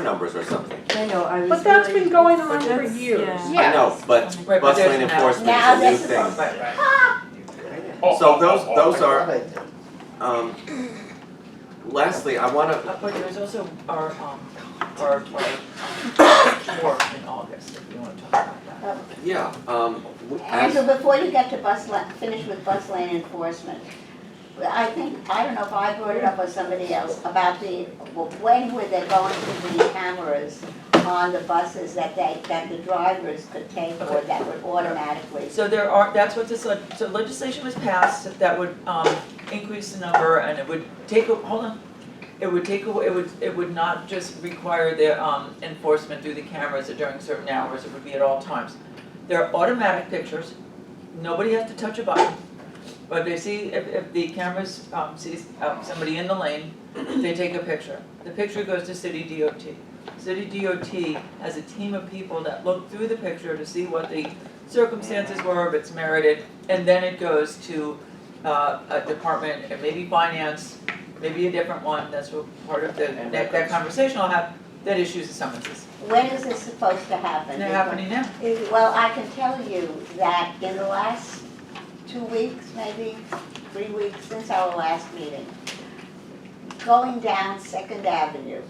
numbers or something. I know, I was But that's really- been going on but for that's- years. yeah. I know, but Right, but bus there's lane now- enforcement Now is a new this is thing. Right. So those are, lastly, I wanna, But there's also our tour in August, if you wanna talk about that. yeah, Angela, before you get to finish with bus lane enforcement, I don't know if I brought it up or somebody else, about when were they going to the cameras on the buses that the drivers could take or that would automatically? So that's what this, so legislation was passed that would increase the number, and it would take, it would not just require the enforcement through the cameras during certain hours, it would be at all times. There are automatic pictures, nobody has to touch a button, but they see, if the cameras sees somebody in the lane, they take a picture. The picture goes to City DOT. City DOT has a team of people that look through the picture to see what the circumstances were, if it's merited, and then it goes to a department, and maybe finance, maybe a different one, that's what part of that conversation I'll have, that issues the summonses. When is this supposed to happen? And they're happening now. Well, I can tell you that in the last 2 weeks, maybe 3 weeks since our last meeting, going down 2nd Avenue,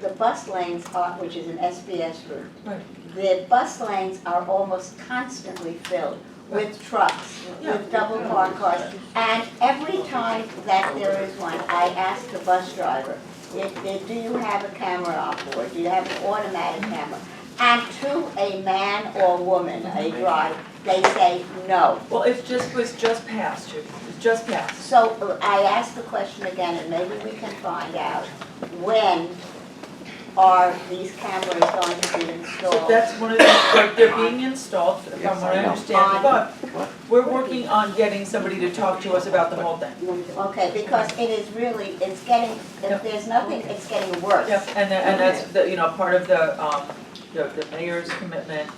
the bus lanes are, which is an SBS route, Right. the bus lanes are almost constantly filled with trucks, with double parked cars. And every time that there is one, I ask the bus driver, do you have a camera on board? Do you have an automatic camera? And to a man or woman, a driver, they say no. Well, was just passed, Judy. It's just passed. So I ask the question again, and maybe we can find out, when are these cameras going to be installed? So that's one of the, they're being installed, from Yes, what I I know. understand, but we're working on getting somebody to talk to us about the whole thing. Okay, because it is really, it's getting, if there's nothing, it's getting worse. Yep, and that's the, part of the mayor's commitment.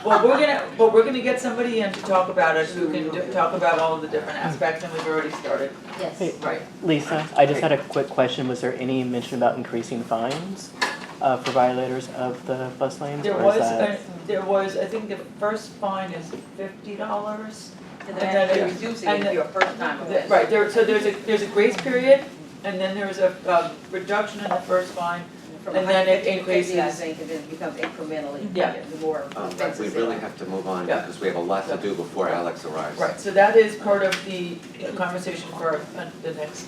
Well, we're gonna get somebody in to talk about it, who can talk about all of the different aspects, and we've already started. Yes. Hey, Right. Lisa, I just had a quick question. Was there any mention about increasing fines for violators of the bus lanes? There or is that- was, I think the first fine is $50. And then they're reducing it if you're a first time offender. Right, so there's a grace period, and then there's a reduction in the first fine, From and then it 150 to 50, I increases. think, and then it becomes incrementally, Yeah. the more we offenses really there are. have to move on Yeah. because we have a lot to do before Alex arrives. Right, so that is part of the conversation for the next,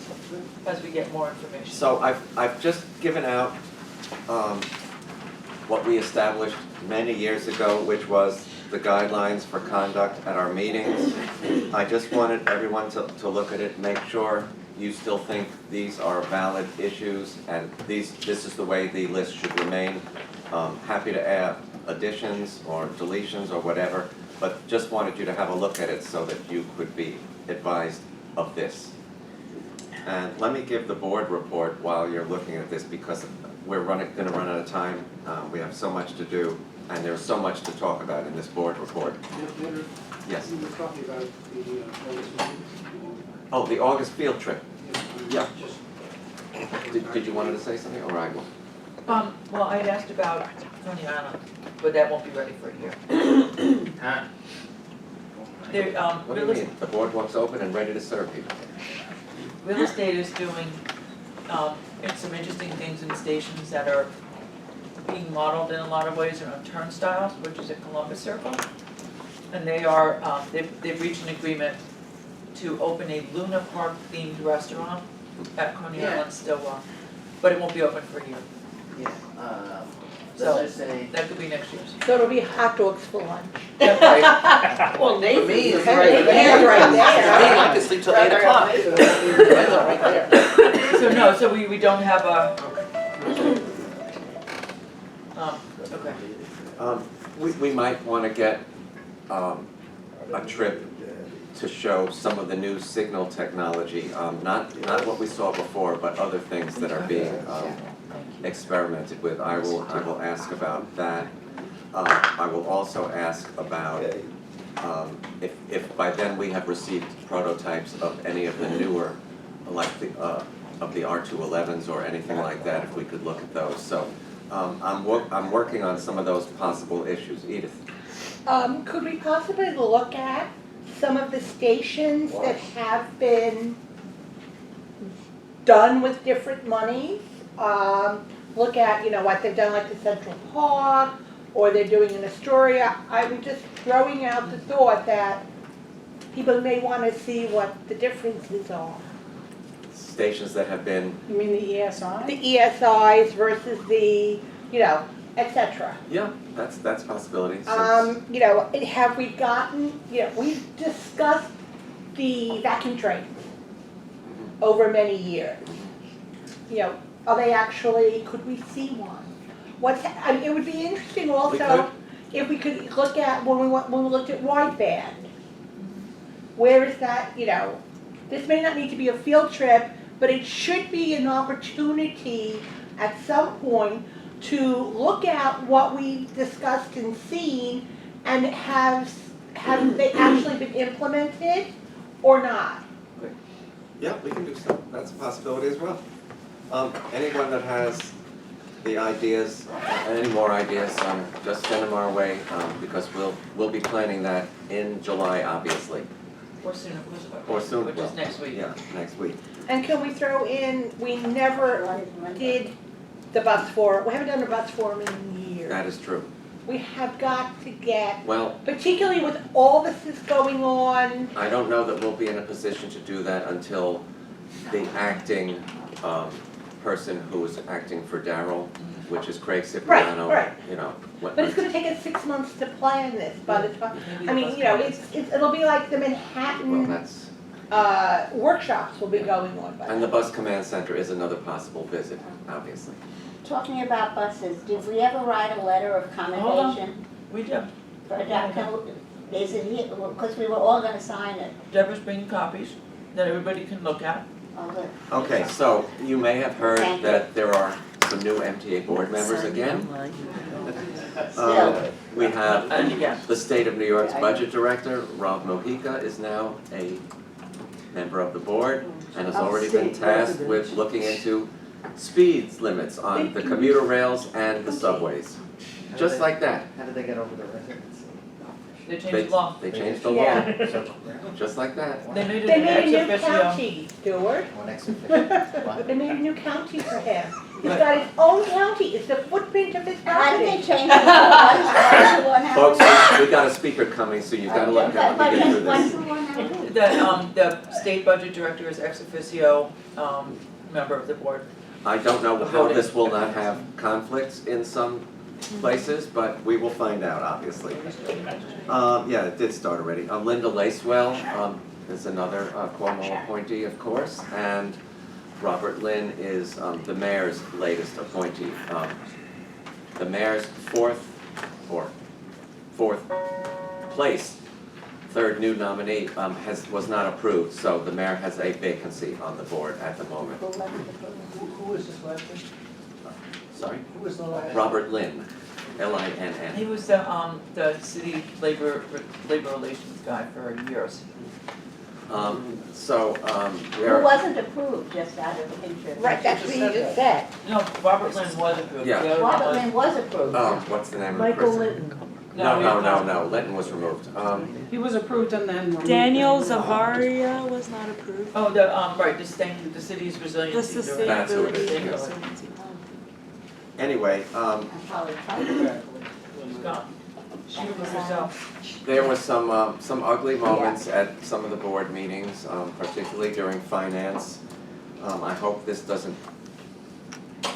as we get more information. So I've just given out what we established many years ago, which was the guidelines for conduct at our meetings. I just wanted everyone to look at it, make sure you still think these are valid issues and this is the way the list should remain. Happy to add additions or deletions or whatever, but just wanted you to have a look at it so that you could be advised of this. And let me give the board report while you're looking at this, because we're gonna run out of time. We have so much to do, and there's so much to talk about in this board report. Yes. We were talking about the August meeting. Oh, the August field trip. Yeah. Just- Did you want to say something, or I will? Well, I'd asked about Coney Island, but that won't be ready for a year. There, What do you mean? The boardwalk's open and ready to serve people. real estate is doing some interesting things in stations that are being modeled in a lot of ways around turnstiles, which is at Columbus Circle. And they are, they've reached an agreement to open a Luna Park themed restaurant at Coney Yeah. Island Stillwell, but it won't be open for a year. Yeah, So- let's just say, That could be next year's. So it'll be hot dogs for lunch. That's right. Well, for me, it's Nathan's right Nathan's right Me, there. I can sleep till 8 o'clock. That's right there. So no, so we don't have a, okay. We might want to get a trip to show some of the new signal technology, not what we saw before, but other things that are being experimented with. I will ask about that. I will also ask about if by then we have received prototypes of any of the newer, like of the R211s or anything like that, if we could look at those. So I'm working on some of those possible issues. Edith? Could we possibly look at some of the stations that have been done with different monies? Look at, what they've done like the Central Park, or they're doing in Astoria. I'm just throwing out the thought that people may want to see what the differences are. Stations that have been, You mean the ESI? The ESIs versus the, et cetera. yeah, that's a possibility. since- Have we gotten, we've discussed the vacuum trains over many years. Are they actually, could we see one? It would be interesting also if we could look at, when we looked at wideband. Where is that, this may not need to be a field trip, but it should be an opportunity at some point to look at what we discussed and seen, and have they actually been implemented or not? Yeah, we can do so. That's a possibility as well. Anyone that has the ideas, any more ideas, just send them our way, because we'll be planning that in July, obviously. Or sooner, Or soon, which well, is next week. Yeah, next week. And can we throw in, we never did the bus forum, we haven't done a bus forum in years. That is true. We have got to get, Well, particularly with all this is going on, I don't know that we'll be in a position to do that until the acting person who is acting for Darrell, which is Craig Cipriano. right. what- but it's gonna take us 6 months to plan this by the time, Maybe I the mean, bus it'll be like the Well, Manhattan, that's, workshops will be going on by and the then. bus command center is another possible visit, obviously. Talking about buses, did we ever write a letter of commendation We do. for is it here, because we were all gonna sign it. Deborah's bringing copies that everybody can look at. Oh, good. Okay, so you may have heard Thank you. that there are some new MTA board members again. Still. We have And again, the State of New York's budget director, Rob Mojica, is now a member of the board and has already been tasked with looking into speeds limits on the commuter rails and the subways. Just like that. How did they get over the residency? they changed the law. They changed the law, Yeah. just like that. They made it They an made a ex new officio. county, Stuart. One ex officio. What? They made a new county for him. He's got his own county, it's the footprint of his How did they property. change it? What's the one now? Folks, we got a speaker coming, so you gotta let me get through What's this. the one now? The state budget director is ex officio, member of the board. I don't know how this will not have conflicts in some places, but we will find out, obviously. Yeah, it did start already. Linda Lacewell is another Cuomo appointee, of course, and Robert Lynn is the mayor's latest appointee. The mayor's fourth place, third new nominee, was not approved, so the mayor has a vacancy on the board at the moment. Who was this last name? Sorry? Who was the last? Robert Lynn, He Linn. was the city labor relations guy for years. Who There, wasn't approved, just out of interest? Right, that's what you just said. No, Robert Lynn was approved. Yeah. The other one Robert was- Lynn was approved. what's the name of the Michael person? Linton. No, Linton was removed. He was approved and then removed. Daniel Zavaria was not approved. Oh, right, the city's resiliency. The director. That's who it is. sustainability and Yeah. resiliency. Anyway, She's gone. She was herself. there was some ugly moments at some of the board meetings, particularly during finance. I hope this doesn't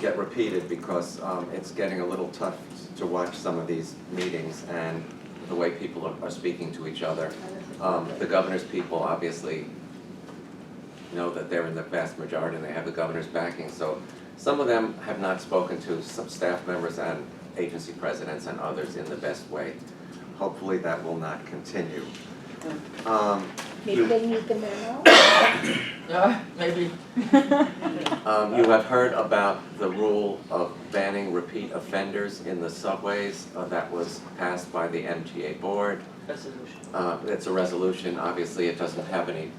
get repeated because it's getting a little tough to watch some of these meetings and the way people are speaking to each other. The governor's people obviously know that they're in the vast majority and they have the governor's backing, so some of them have not spoken to some staff members and agency presidents and others in the best way. Hopefully that will not continue. Maybe they need the memo. Maybe. You have heard about the rule of banning repeat offenders in the subways that was passed by the MTA board. Resolution. It's a resolution, obviously it doesn't have any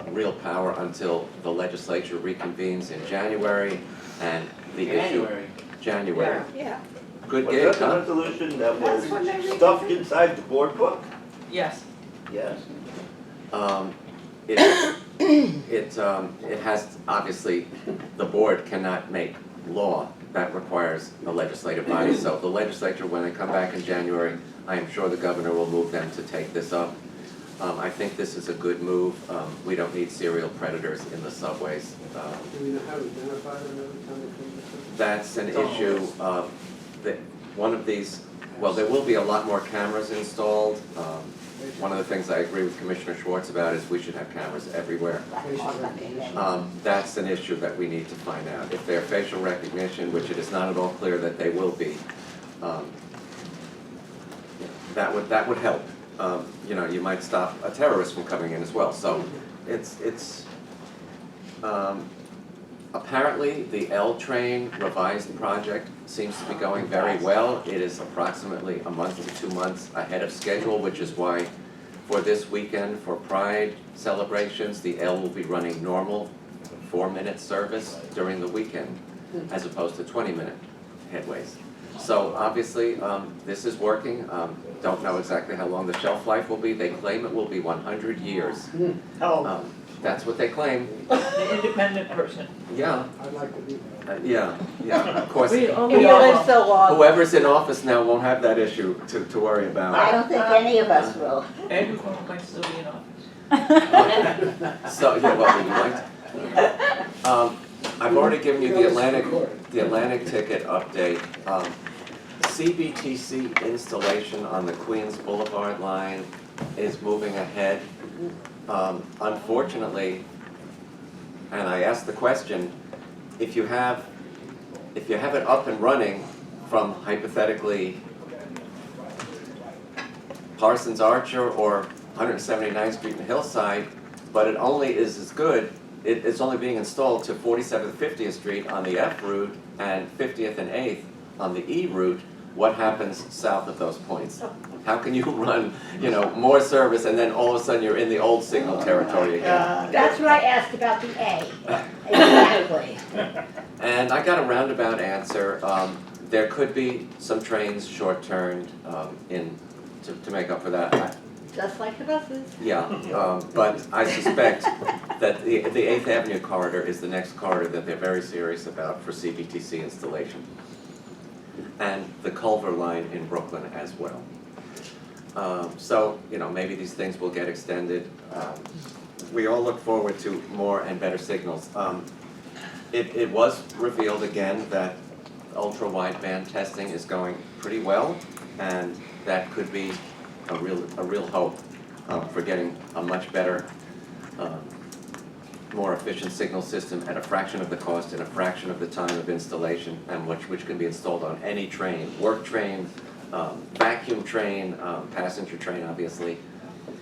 real power until the legislature reconvenes in January and the issue. January. Yeah. Good Was gig, that the huh? resolution that was That's what they stuffed inside the board book? Yes, Yes. It has, obviously, the board cannot make law. That requires a legislative body. So the legislature, when they come back in January, I am sure the governor will move them to take this up. I think this is a good move. We don't need serial predators in the subways. Do we know how to identify them every time they come to the That's an issue, that one of these, well, there will be a lot more cameras installed. One of the things I agree with Commissioner Schwartz about is we should have cameras everywhere. That's an issue that we need to find out. If they're facial recognition, which it is not at all clear that they will be, that would help. You know, you might stop a terrorist from coming in as well. So it's apparently the L train revised project seems to be going very well. It is approximately a month to 2 months ahead of schedule, which is why for this weekend, for Pride celebrations, the L will be running normal 4-minute service during the weekend, as opposed to 20-minute headways. So obviously, this is working. Don't know exactly how long the shelf life will be. They claim it will be 100 years. That's what they claim. the independent person. Yeah, I'd like to be there. yeah, of course. If you live so long. Whoever's in office now won't have that issue to worry I about. don't think any of us will. Ed might still be in office. So, yeah, what would you like to? I've already given you the Atlantic ticket update. CBTC installation on the Queens Boulevard line is moving ahead. Unfortunately, and I asked the question, if you have it up and running from hypothetically Parsons Archer or 179th Street and Hillside, but it only is as good, it's only being installed to 47th, 50th Street on the F route and 50th and 8th on the E route, what happens south of those points? How can you run, you know, more service and then all of a sudden you're in the old signal territory again? That's what I asked about the A. Exactly. And I got a roundabout answer. There could be some trains short-turned to make up for that. Just like the buses. Yeah, but I suspect that the 8th Avenue corridor is the next corridor that they're very serious about for CBTC installation. And the Culver line in Brooklyn as well. So, you know, maybe these things will get extended. We all look forward to more and better signals. It was revealed again that ultra-wideband testing is going pretty well, and that could be a real hope for getting a much better, more efficient signal system at a fraction of the cost and a fraction of the time of installation, and which can be installed on any train, work train, vacuum train, passenger train, obviously.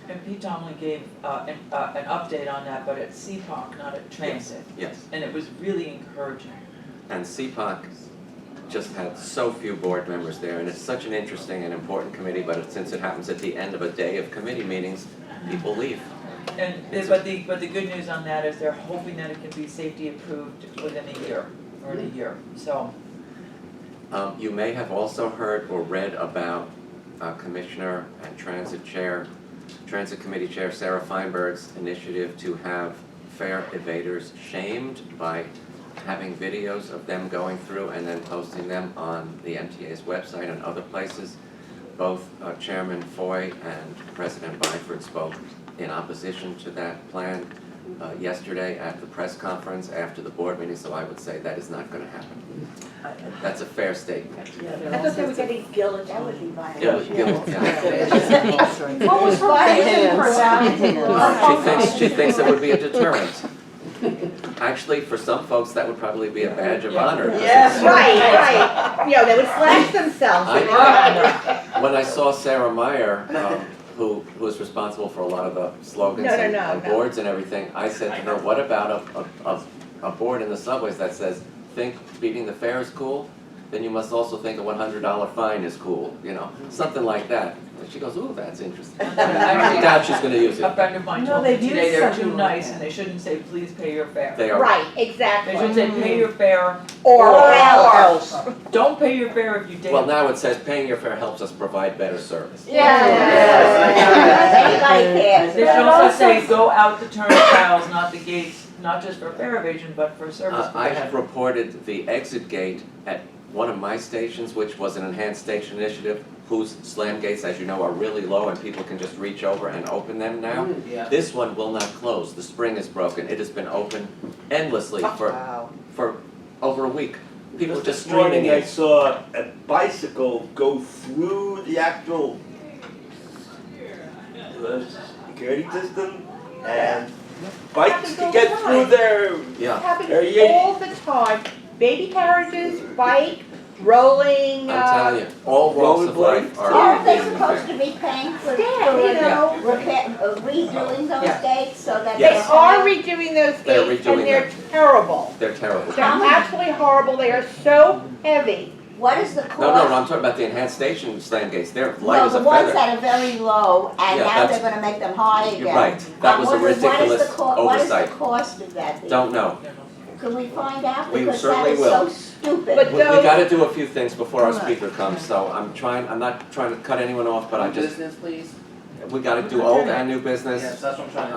And Pete Tomlin gave an update on that, but at CPOC, not at Transit. Yes. And it was really encouraging. And CPOC just had so few board members there, and it's such an interesting and important committee, but since it happens at the end of a day of committee meetings, people leave. And, but the good news on that is they're hoping that it can be safety approved within a year, or in a year, so. You may have also heard or read about Commissioner and Transit Committee Chair Sarah Feinberg's initiative to have fare evaders shamed by having videos of them going through and then posting them on the MTA's website and other places. Both Chairman Foy and President Byford spoke in opposition to that plan yesterday at the press conference after the board meeting, so I would say that is not going to happen. That's a fair statement. I thought they were getting guillotined. That would be Guilt, violent. yeah. What was Brian for that? She thinks it would be a deterrent. Actually, for some folks, that would probably be a badge of honor. Yes, right. You know, they would flash themselves. When I saw Sarah Meyer, who was responsible for a lot of the slogans and boards and everything, I said to her, what about a board in the subways that says, think beating the fare is cool? then you must also think a $100 fine is cool, you know, something like that. And she goes, ooh, that's interesting. I doubt she's gonna use A it. friend of mine No, told me they've today used they're something too like nice that. and they shouldn't say, please pay your fare. They are. Right, They exactly. should say, pay your fare, Or else. don't pay your fare if you date. Well, now it says paying your fare helps us provide better service. Anybody cares. They should also say, go out the turnstiles, not the gates, not just for fare evasion, but for service I provision. have reported the exit gate at one of my stations, which was an enhanced station initiative, whose slam gates, as you know, are really low and people can just reach over and open them now. Yeah. This one will not close. The spring is broken. It has been open endlessly for over a week. People just This streaming morning I in. saw a bicycle go through the actual security system and bikes can get through there. Yeah, Happens Yeah. all the time. Baby carriages, bike, rolling, I'm telling you, all walks of life are Aren't they being supposed to affected. be paying for, Yeah, you know. redoing those Yeah. gates so that They Yes. are redoing those They're gates redoing and they're terrible. They're terrible. They're absolutely horrible. They are so heavy. What is the cost? No, I'm talking about the enhanced station slam gates. They're light No, as the a ones feather. that are very low, and Yeah, now that's- they're gonna make them high again. You're right. That was a I'm wondering, ridiculous what is the oversight. cost of that? Don't know. Could we find out? We Because certainly that is will. so stupid. But We gotta do a few things before our speaker comes, so I'm not trying to cut anyone off, but I just, Business, please. we gotta do old and new business. Yes, that's what I'm trying to.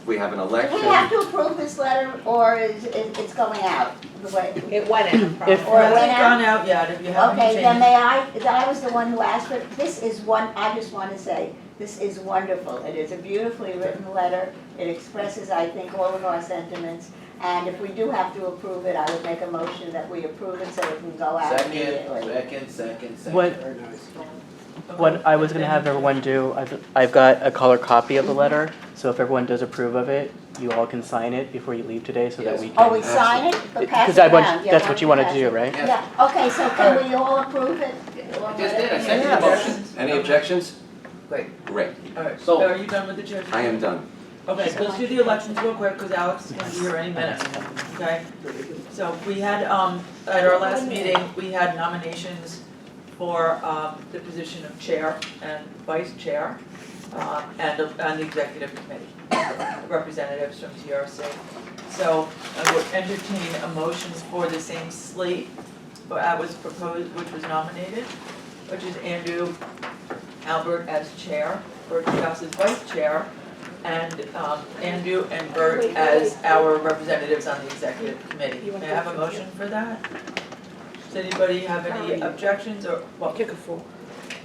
We have an Do election. we have to approve this letter, or is it's going out? The way- It went in. If- Or it Hasn't went out? gone out yet, if you have any Okay, then changes. may I was the one who asked for it. This is I just want to say, this is wonderful. It is a beautifully written letter. It expresses, I think, all of our sentiments. And if we do have to approve it, I would make a motion that we approve it so it can go out immediately. Second. What, Very nice. what I was gonna have everyone do, I've got a color copy of the letter, so if everyone does approve of it, you all can sign it before you leave today so that we Oh, we can. sign it, but pass Because it I around. want, Yeah, that's why what you don't wanted pass to do, it? right? Yeah, okay, so can we all approve it? I just did, I seconded Yeah. the motion. Any objections? Great. Great, Alright, So- so are you done with the chair? I am done. Okay, so let's do the elections real quick, because Alex is gonna be here any minute, okay? So we had, at our last meeting, we had nominations for, the position of chair and vice chair, and the executive committee, representatives from TRC. So I would entertain a motion for the same slate, that was proposed, which was nominated, which is Andrew Albert as chair, Bert Strauss as vice chair, and Andrew and Bert as our representatives on the executive committee. May I have a motion for that? Does anybody have any objections or, well, Took a fool.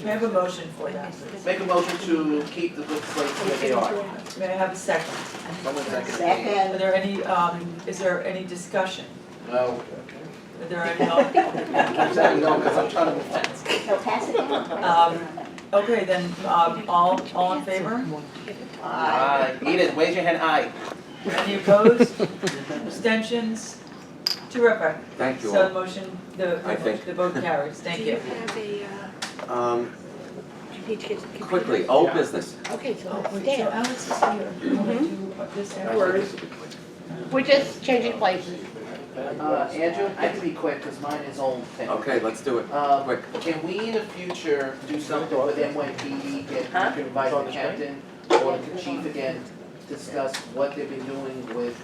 may I have a motion for that, please? Make a motion to keep the good slates where they are. May I have a second? Someone second. Are Second. there any, is there any discussion? No. Are there any, I'm saying no, because I'm trying to move fast. So pass it down. okay, then, all in favor? Edith, raise your hand high. Any opposed? Abstentions? Terrific. Thank you So all. the motion, I think- the vote carries, thank you. Quickly, old business. Okay, so Oh, let's wait, so stand. Alex is here. You wanna do this after? We're just changing places. Andrew, I can be quick, because mine is old thing. Okay, let's do it. Quick. Can we in the future do something with NYPD, can invite the captain or the chief again, discuss what they've been doing with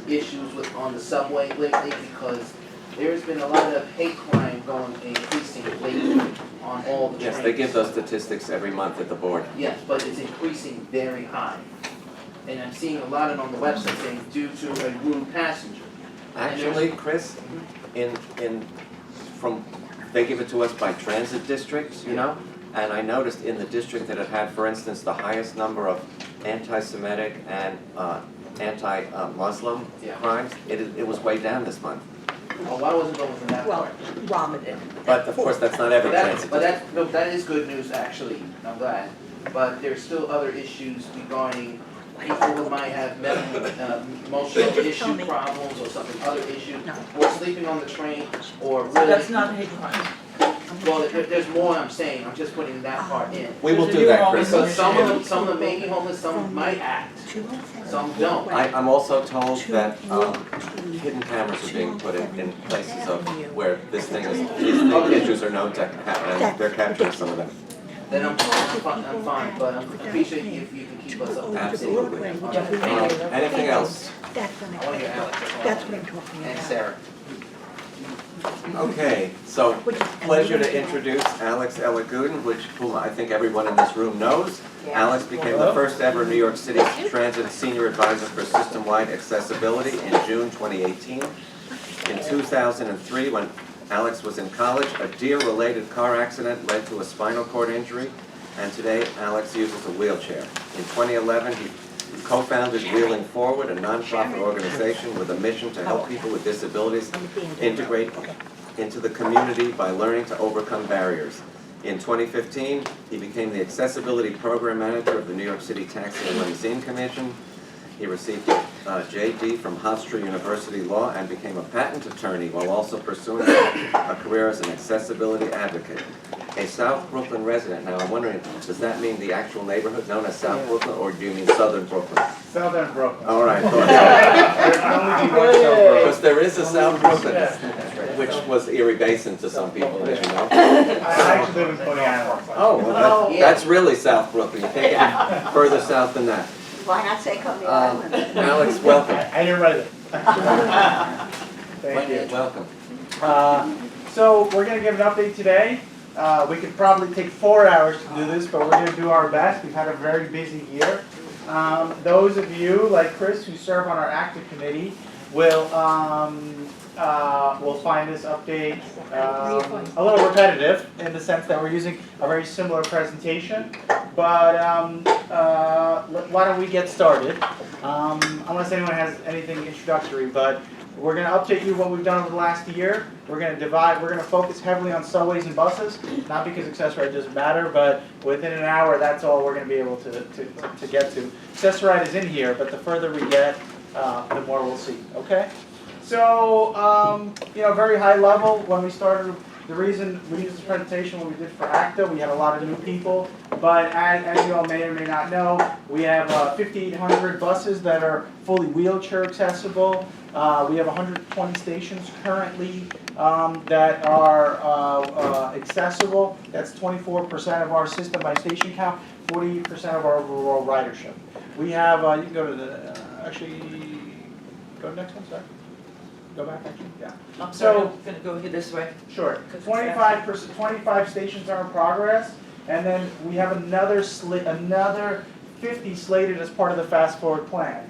issues with, on the subway lately, because there's been a lot of hate crime increasing lately on all the trains. Yes, they give those statistics every month at the board. Yes, but it's increasing very high. And I'm seeing a lot of it on the website saying due to a rude passenger. Actually, Chris, they give it to us by transit districts, you know? And I noticed in the district that it had, for instance, the highest number of anti-Semitic and anti-Muslim Yeah. crimes, it was way down this month. Oh, I wasn't going for that Well, part. Ramadan. But of course, that's not every transit But district. no, that is good news, actually, I'm glad. But there's still other issues regarding people who might have emotional issue problems or something, other issues, or sleeping on the train, or So really. that's not hate crime. Well, there's more I'm saying, I'm just putting that part in. We will There's a do new that, homeless Chris. Because some of them may be homeless, some might act, some don't. I'm also told that hidden cameras are being put in places of where these issues are known to happen, and they're capturing some of them. Then I'm fine, but I appreciate you if you can keep us up to date. Absolutely. Thank you. Anything else? I wanna hear Alex as well. That's what I'm talking about. And Sarah. Okay, so pleasure to introduce Alex Elagudin, whom I think everyone in this room knows. Alex became the first ever New York City Transit Senior Advisor for System-Wide Accessibility in June 2018. In 2003, when Alex was in college, a deer-related car accident led to a spinal cord injury, and today Alex uses a wheelchair. In 2011, he co-founded Wheeling Forward, a nonprofit organization with a mission to help people with disabilities integrate into the community by learning to overcome barriers. In 2015, he became the Accessibility Program Manager of the New York City Taxi and Limousine Commission. He received a JD from Hofstra University Law and became a patent attorney while also pursuing a career as an accessibility advocate. A South Brooklyn resident. Now I'm wondering, does that mean the actual neighborhood known as South Brooklyn, or do you mean Southern Brooklyn? Southern Brooklyn. All right, There can only be one South Brooklyn. because there is a South Brooklyn, which was Erie Basin to some people, as you know. I actually live in Coney Island. Oh, well, that's really South Brooklyn. You can't get further south than that. Why not say Coney Island? Alex, welcome. I didn't write it. Thank you. Welcome. So we're gonna give an update today. We could probably take 4 hours to do this, but we're gonna do our best. We've had a very busy year. Those of you, like Chris, who serve on our active committee, will find this update a little repetitive in the sense that we're using a very similar presentation. But why don't we get started? Unless anyone has anything introductory, but we're going to update you what we've done over the last year. We're going to focus heavily on subways and buses, not because Access-Ride doesn't matter, but within an hour, that's all we're going to be able to get to. Access-Ride is in here, but the further we get, the more we'll see, okay? So, very high level, when we started, the reason we used this presentation, what we did for ACTA, we had a lot of new people, but as you all may or may not know, we have 5,800 buses that are fully wheelchair accessible. We have 120 stations currently that are accessible. That's 24% of our system by station count, 48% of our overall ridership. We have, you can go to the, go to the next one, sorry. Go back, actually, yeah. I'm sorry, I'm gonna go here this way. Sure. 25 stations are in progress, and then we have another 50 slated as part of the fast forward plan.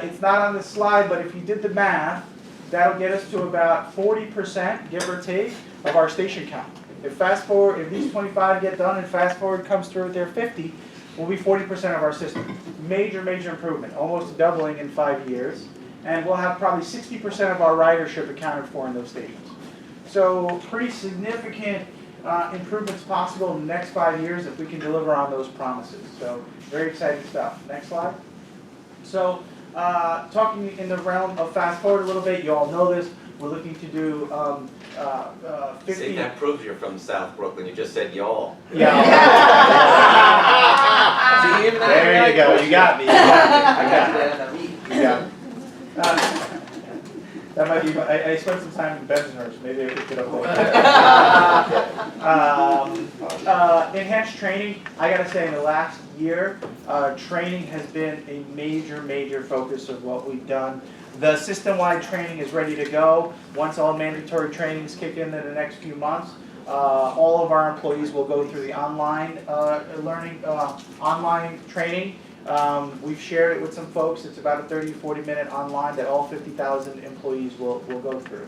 It's not on the slide, but if you did the math, that'll get us to about 40%, give or take, of our station count. If these 25 get done and fast forward comes through with their 50, we'll be 40% of our system. Major, major improvement, almost doubling in 5 years. And we'll have probably 60% of our ridership accounted for in those stations. So pretty significant improvements possible in the next 5 years if we can deliver on those promises. So very exciting stuff. Next slide. So talking in the realm of fast forward a little bit, you all know this, we're looking to do 50... See, that proves you're from South Brooklyn. You just said y'all. Yeah. See, even There you go. You got me. You got me. I got you. You got me. That might be. I spent some time in Bensonhurst. Maybe I could get up there. Enhanced training. I gotta say, in the last year, training has been a major, major focus of what we've done. The system-wide training is ready to go. Once all mandatory trainings kick in the next few months, all of our employees will go through the online online training. We've shared it with some folks. It's about a 30 to 40 minute online that all 50,000 employees will go through.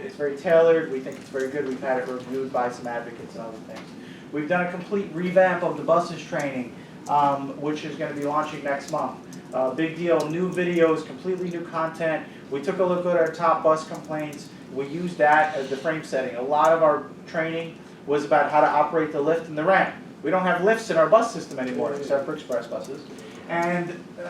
It's very tailored. We think it's very good. We've had it reviewed by some advocates and other things. We've done a complete revamp of the buses training, which is going to be launching next month. Big deal, new videos, completely new content. We took a look at our top bus complaints. We used that as the frame setting. A lot of our training was about how to operate the lift and the ramp. We don't have lifts in our bus system anymore, except for express buses. And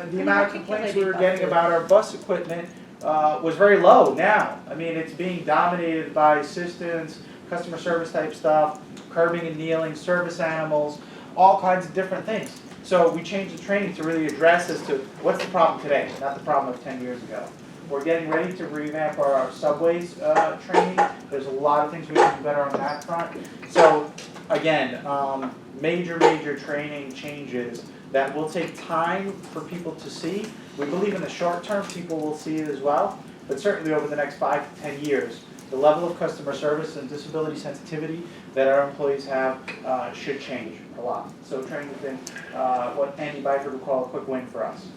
the amount of complaints we were getting about our bus equipment was very low now. I mean, it's being dominated by assistants, customer service type stuff, curbing and kneeling, service animals, all kinds of different things. So we changed the training to really address as to what's the problem today, not the problem of 10 years ago. We're getting ready to revamp our subways training. There's a lot of things we can do better on that front. So again, major training changes that will take time for people to see. We believe in the short term people will see it as well, but certainly over the next 5 to 10 years, the level of customer service and disability sensitivity that our employees have should change a lot. So training has been what Andy Byford would call a quick win for us.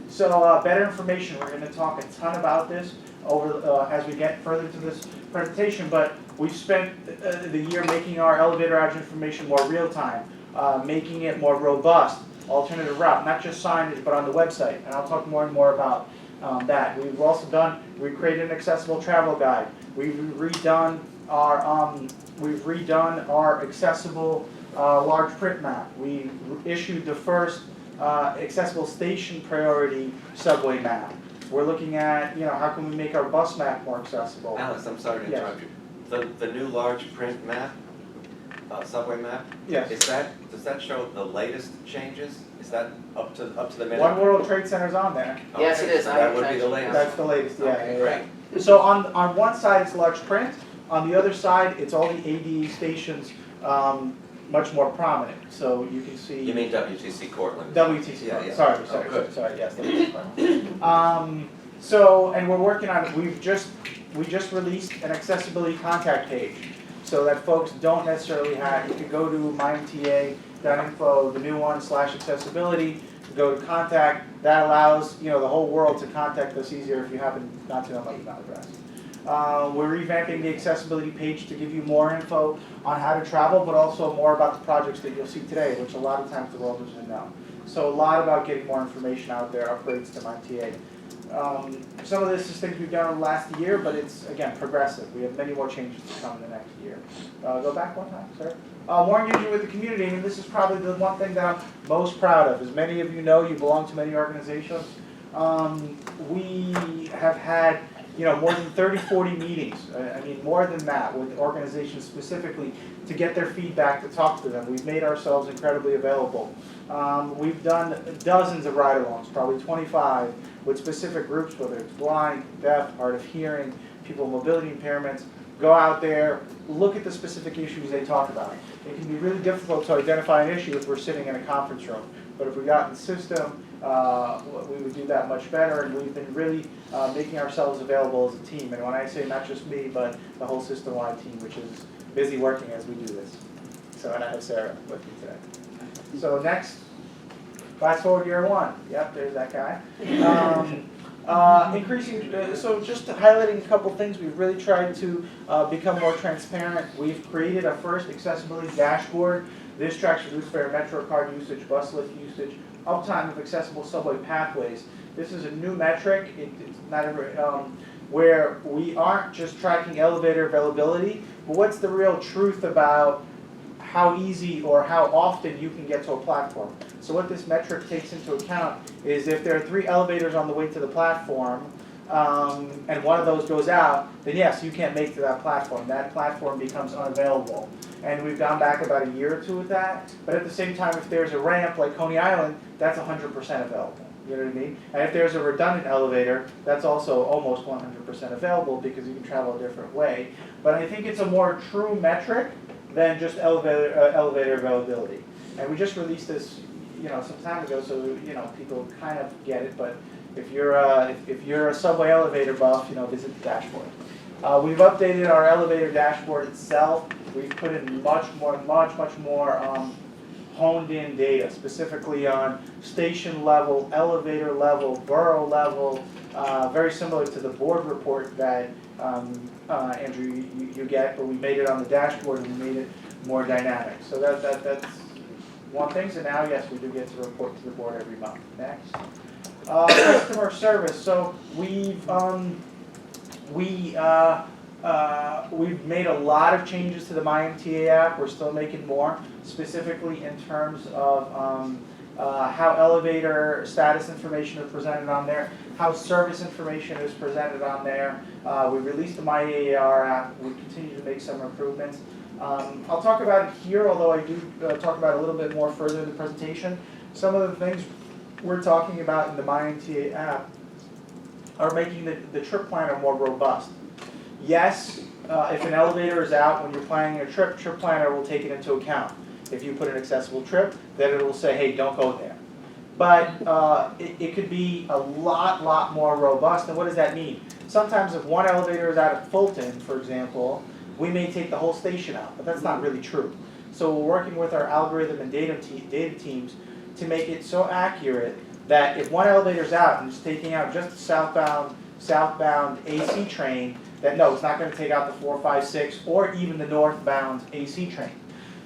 So better information, we're going to talk a ton about this over as we get further to this presentation, but we've spent the year making our elevator outage information more real time, making it more robust, alternative route, not just signage, but on the website, and I'll talk more and more about that. We've also we created an accessible travel guide. We've redone our accessible large print map. We issued the first accessible station priority subway map. We're looking at, how can we make our bus map more accessible? Alex, I'm sorry to Yes. interrupt you. The new large print map, subway map, Yes. does that show the latest changes? Is that up to the minute? One World Trade Center's on there. Yes, it Okay, is. so I that would be the latest. That's the latest, yeah. Okay, great. So on one side it's large print, on the other side it's all the ADE stations much more prominent. So you can see. You mean WTC Cortland? WTC, Yeah, yeah. sorry, Oh, good. yes, WTC. So, and we're working on it, we just released an accessibility contact page, so that folks don't necessarily have, you can go to mymta.info, the new one, /accessibility, go to contact, that allows, the whole world to contact us easier if you happen not to know my email address. We're revamping the accessibility page to give you more info on how to travel, but also more about the projects that you'll see today, which a lot of times the world doesn't know. So a lot about getting more information out there, upgrades to MyTA. Some of this is things we've done in the last year, but it's, again, progressive. We have many more changes to come in the next year. Go back one time, sir. More engagement with the community, and this is probably the one thing that I'm most proud of. As many of you know, you belong to many organizations. We have had more than 30, 40 meetings, more than that, with organizations specifically to get their feedback, to talk to them. We've made ourselves incredibly available. We've done dozens of ride-alongs, probably 25, with specific groups, whether it's blind, deaf, hard of hearing, people with mobility impairments. Go out there, look at the specific issues they talk about. It can be really difficult to identify an issue if we're sitting in a conference room, but if we got in the system, we would do that much better, and we've been really making ourselves available as a team. And when I say not just me, but the whole system-wide team, which is busy working as we do this. So, and I have Sarah with me today. So next, fast forward year one. Yep, there's that guy. Increasing, so just highlighting a couple things, we've really tried to become more transparent. We've created a first accessibility dashboard. This tracks reduced fare Metro card usage, bus lift usage, uptime of accessible subway pathways. This is a new metric. It's not every, where we aren't just tracking elevator availability, but what's the real truth about how easy or how often you can get to a platform. So what this metric takes into account is if there are 3 elevators on the way to the platform, and one of those goes out, then yes, you can't make it to that platform. That platform becomes unavailable. And we've gone back about a year or two with that. But at the same time, if there's a ramp like Coney Island, that's 100% available. You know what I mean? And if there's a redundant elevator, that's also almost 100% available because you can travel a different way. But I think it's a more true metric than just elevator availability. And we just released this, some time ago, so people kind of get it. But if you're a subway elevator buff, visit the dashboard. We've updated our elevator dashboard itself. We've put in much more honed-in data, specifically on station level, elevator level, borough level, very similar to the board report that Andrew you get, but we made it on the dashboard and we made it more dynamic. So that's one thing. So now, yes, we do get to report to the board every month. Next, customer service. So we've made a lot of changes to the MyMTA app. We're still making more, specifically in terms of how elevator status information is presented on there, how service information is presented on there. We released the MyAER app. We continue to make some improvements. I'll talk about it here, although I do talk about it a little bit more further in the presentation. Some of the things we're talking about in the MyMTA app are making the trip planner more robust. Yes, if an elevator is out when you're planning a trip planner will take it into account. If you put an accessible trip, then it will say, hey, don't go there. But it could be a lot more robust. And what does that mean? Sometimes if one elevator is out at Fulton, for example, we may take the whole station out, but that's not really true. So we're working with our algorithm and data teams to make it so accurate that if one elevator's out and it's taking out just the southbound AC train, that no, it's not going to take out the 4, 5, 6, or even the northbound AC train.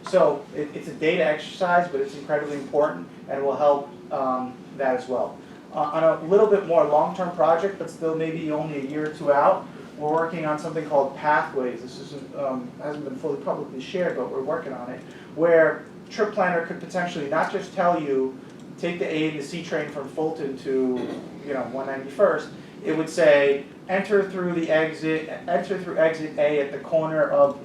So it's a data exercise, but it's incredibly important and will help that as well. On a little bit more long-term project, but still maybe only a year or two out, we're working on something called Pathways. This hasn't been fully publicly shared, but we're working on it, where Trip Planner could potentially not just tell you, take the A and the C train from Fulton to 191st. It would say, enter through exit A at the corner of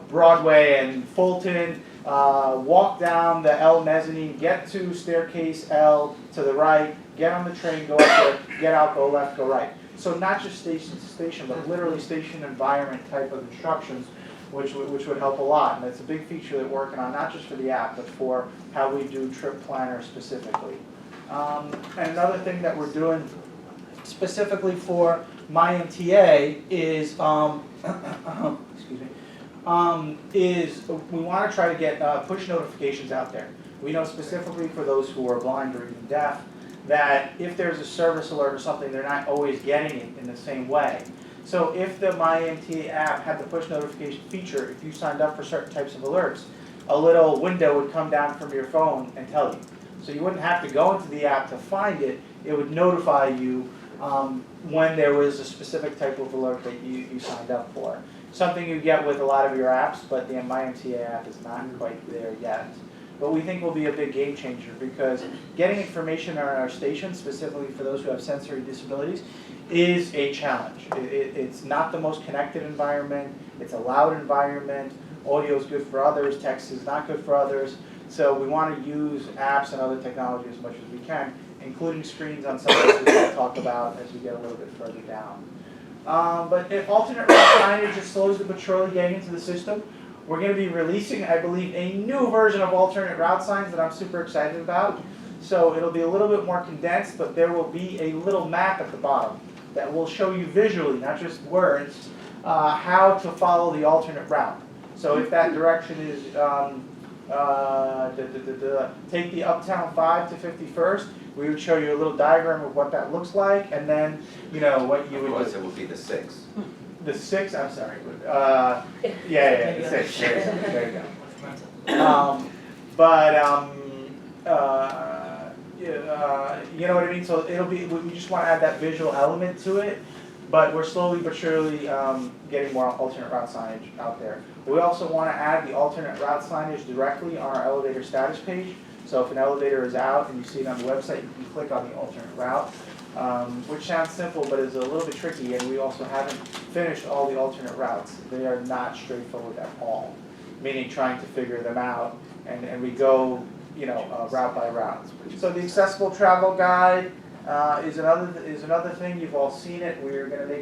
Broadway and Fulton, walk down the L mezzanine, get to staircase L to the right, get on the train, go up there, get out, go left, go right. So not just station to station, but literally station environment type of instructions, which would help a lot. And that's a big feature that we're working on, not just for the app, but for how we do Trip Planner specifically. And another thing that we're doing specifically for MyMTA is, excuse me, is we want to try to get push notifications out there. We know specifically for those who are blind or even deaf that if there's a service alert or something, they're not always getting it in the same way. So if the MyMTA app had the push notification feature, if you signed up for certain types of alerts, a little window would come down from your phone and tell you. So you wouldn't have to go into the app to find it. It would notify you when there was a specific type of alert that you signed up for. Something you get with a lot of your apps, but the MyMTA app is not quite there yet. But we think will be a big game changer because getting information on our station, specifically for those who have sensory disabilities, is a challenge. It's not the most connected environment. It's a loud environment. Audio is good for others. Text is not good for others. So we want to use apps and other technology as much as we can, including screens on some of those we'll talk about as we get a little bit further down. But if alternate route signage is slowly but surely getting into the system, we're going to be releasing, I believe, a new version of alternate route signs that I'm super excited about. So it'll be a little bit more condensed, but there will be a little map at the bottom that will show you visually, not just words, how to follow the alternate route. So if that direction is take the Uptown 5 to 51st, we would show you a little diagram of what that looks like, and then what you would do. Otherwise it would be the 6. The 6, I'm sorry. The 6. There you go. You know what I mean? So it'll be, we just want to add that visual element to it, but we're slowly but surely getting more alternate route signage out there. We also want to add the alternate route signage directly on our elevator status page. So if an elevator is out and you see it on the website, you can click on the alternate route. Which sounds simple, but is a little bit tricky, and we also haven't finished all the alternate routes. They are not straightforward at all, meaning trying to figure them out, and we go, route by route. So the accessible travel guide is another thing. You've all seen it. We're going to make